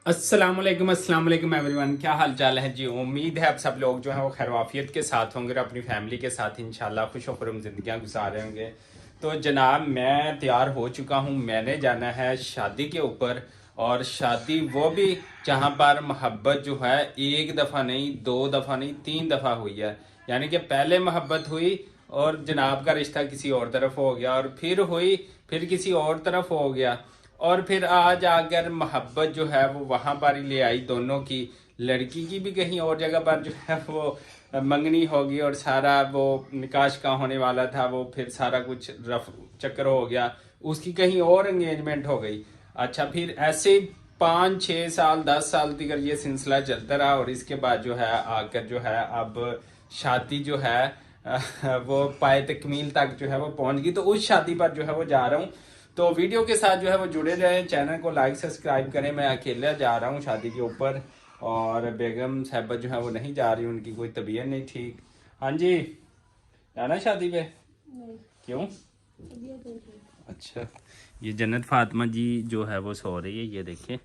अस्सलाम वालेकुम एवरीवन, क्या हाल चाल है जी। उम्मीद है आप सब लोग जो है वो खैर वाफियत के साथ होंगे और अपनी फैमिली के साथ इंशाल्लाह खुश खुर्रम ज़िंदगियाँ गुजार रहे होंगे। तो जनाब मैं तैयार हो चुका हूँ, मैंने जाना है शादी के ऊपर। और शादी वो भी जहाँ पर मोहब्बत जो है एक दफ़ा नहीं, दो दफ़ा नहीं, तीन दफ़ा हुई है। यानी कि पहले मोहब्बत हुई और जनाब का रिश्ता किसी और तरफ हो गया, और फिर हुई, फिर किसी और तरफ हो गया, और फिर आज आकर मोहब्बत जो है वो वहाँ पर ही ले आई दोनों की। लड़की की भी कहीं और जगह पर जो है वो मंगनी होगी, और सारा वो निकाश का होने वाला था वो फिर सारा कुछ रफ चक्कर हो गया, उसकी कहीं और एंगेजमेंट हो गई। अच्छा, फिर ऐसे 5 6 साल 10 साल तक ये सिलसिला चलता रहा, और इसके बाद जो है आकर जो है अब शादी जो है वो पाए तकमील तक जो है वो पहुंच गई। तो उस शादी पर जो है वो जा रहा हूँ। तो वीडियो के साथ जो है वो जुड़े रहें, चैनल को लाइक सब्सक्राइब करें। मैं अकेला जा रहा हूँ शादी के ऊपर, और बेगम साहबा जो है वो नहीं जा रही, उनकी कोई तबीयत नहीं ठीक। हाँ जी, जाना शादी पे? नहीं। क्यों? अच्छा, ये जन्नत फातिमा जी जो है वो सो रही है। ये देखें,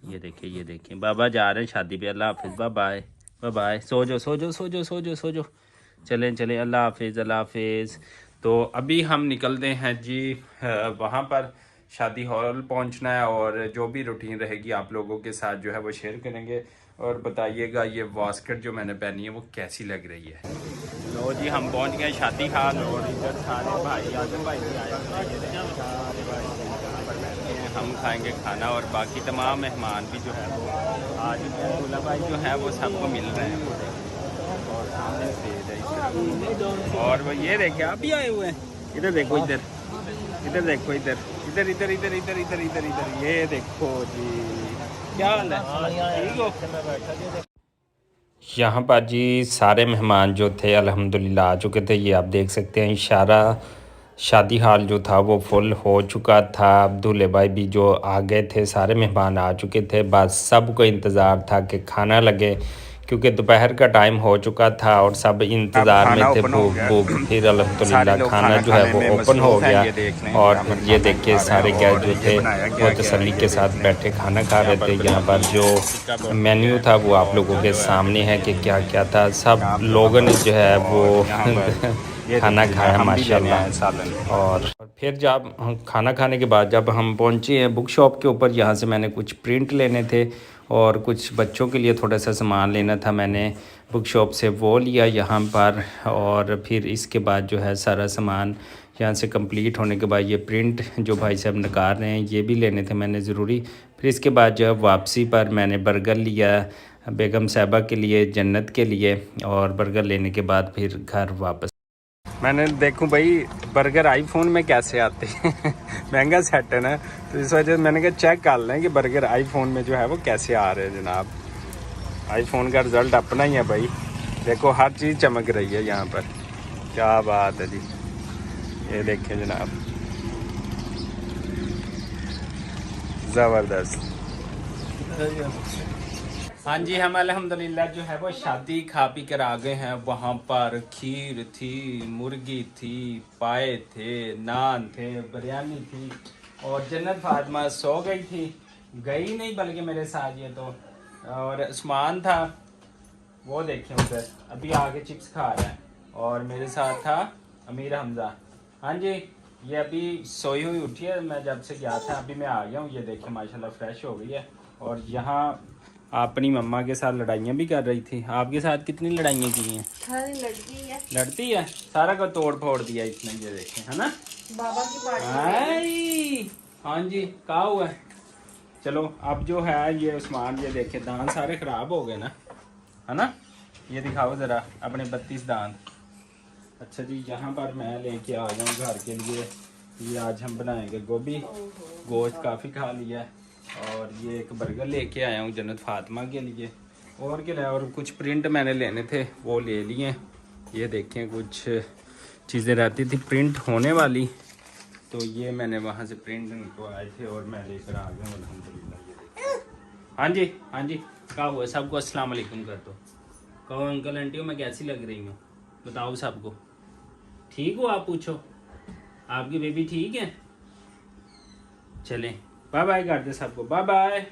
ये देखें, ये देखें, बाबा जा रहे हैं शादी पे। अल्लाह हाफिज़, बाय बाय, बाय बाय। सो जाओ सो जाओ सो जाओ सो जाओ सो जाओ, चलें चलें, अल्लाह हाफिज़, अल्लाह हाफिज़। तो अभी हम निकलते हैं जी, वहाँ पर शादी हॉल पहुँचना है, और जो भी रूटीन रहेगी आप लोगों के साथ जो है वो शेयर करेंगे। और बताइएगा ये वास्कट जो मैंने पहनी है वो कैसी लग रही है। लो जी, हम पहुँच गए शादी हॉल, और इधर सारे भाई आजम भाई भी आए हुए हैं। ये देखिए, सारे भाई यहाँ पर बैठे हैं, हम खाएंगे खाना, और बाकी तमाम मेहमान भी जो है वो आज दूल्हा भाई जो है वो सबको मिल रहे हैं। वो देखिए, और सामने स्टेज है इस तरफ, और वो ये देखिए आप भी आए हुए हैं। इधर देखो, इधर इधर देखो, इधर इधर इधर इधर इधर इधर इधर इधर, ये देखो जी, क्या हाल है, ठीक हो? यहाँ पर जी सारे मेहमान जो थे अल्हम्दुलिल्लाह आ चुके थे। ये आप देख सकते हैं, इशारा शादी हाल जो था वो फुल हो चुका था। दूल्हे भाई भी जो आ गए थे, सारे मेहमान आ चुके थे। बस सबको इंतज़ार था कि खाना लगे, क्योंकि दोपहर का टाइम हो चुका था और सब इंतज़ार में थे, भूख भूख। फिर अल्हम्दुलिल्लाह खाना जो है वो ओपन हो गया, और ये देखिए सारे गेस्ट जो थे वो तसल्ली के साथ बैठे खाना खा रहे थे। यहाँ पर जो मेन्यू था वो आप लोगों के सामने है कि क्या क्या था। सब लोगों ने जो है वो खाना खाया माशाल्लाह। और फिर जब हम खाना खाने के बाद जब हम पहुंचे हैं बुक शॉप के ऊपर, यहाँ से मैंने कुछ प्रिंट लेने थे और कुछ बच्चों के लिए थोड़ा सा सामान लेना था। मैंने बुक शॉप से वो लिया यहाँ पर, और फिर इसके बाद जो है सारा सामान यहाँ से कंप्लीट होने के बाद ये प्रिंट जो भाई साहब निकाल रहे हैं ये भी लेने थे मैंने ज़रूरी। फिर इसके बाद जो है वापसी पर मैंने बर्गर लिया बेगम साहबा के लिए, जन्नत के लिए, और बर्गर लेने के बाद फिर घर वापस। मैंने देखूं भाई बर्गर आईफोन में कैसे आते हैं महंगा सेट है ना, तो इस वजह से मैंने कहा चेक कर लें कि बर्गर आईफोन में जो है वो कैसे आ रहे हैं। जनाब आईफोन का रिज़ल्ट अपना ही है भाई, देखो हर चीज़ चमक रही है यहाँ पर, क्या बात है जी। ये देखें जनाब, ज़बरदस्त। हाँ जी, हम अल्हम्दुलिल्लाह जो है वो शादी खा पी कर आ गए हैं। वहाँ पर खीर थी, मुर्गी थी, पाए थे, नान थे, बिरयानी थी, और जन्नत फातिमा सो गई थी, गई नहीं बल्कि मेरे साथ ये तो। और उस्मान था, वो देखें उधर अभी आगे चिप्स खा रहा है, और मेरे साथ था अमीर हमजा। हाँ जी, ये अभी सोई हुई उठी है, मैं जब से गया था अभी मैं आ गया हूँ। ये देखें माशाल्लाह फ्रेश हो गई है। और यहाँ अपनी मम्मा के साथ लड़ाइयाँ भी कर रही थी। आपके साथ कितनी लड़ाइयाँ की हैं? लड़ती है, सारा का तोड़ फोड़ दिया इसने, ये देखें, है ना बाबा की पार्टी। हाँ जी, कहा हुआ है। चलो अब जो है ये उस्मान, ये देखे दांत सारे ख़राब हो गए ना, है ना, ये दिखाओ ज़रा अपने 32 दांत। अच्छा जी, यहाँ पर मैं लेके आ गया हूँ घर के लिए। ये आज हम बनाएंगे गोभी, गोश्त काफ़ी खा लिया है। और ये एक बर्गर लेके आया हूँ जन्नत फातिमा के लिए, और क्या लाया, और कुछ प्रिंट मैंने लेने थे वो ले लिए। ये देखें कुछ चीज़ें रहती थी प्रिंट होने वाली, तो ये मैंने वहाँ से प्रिंट निकलवाए थे और मैं लेकर आ गया हूँ अल्हम्दुलिल्लाह। हाँ जी, हाँ जी, क्या हुआ, सबको अस्सलाम वालेकुम कर दो, कहो अंकल आंटी मैं कैसी लग रही हूँ, बताओ सबको। ठीक हो आप, पूछो आपकी बेबी ठीक है। चलें, बाय बाय कर दे सबको, बाय बाय।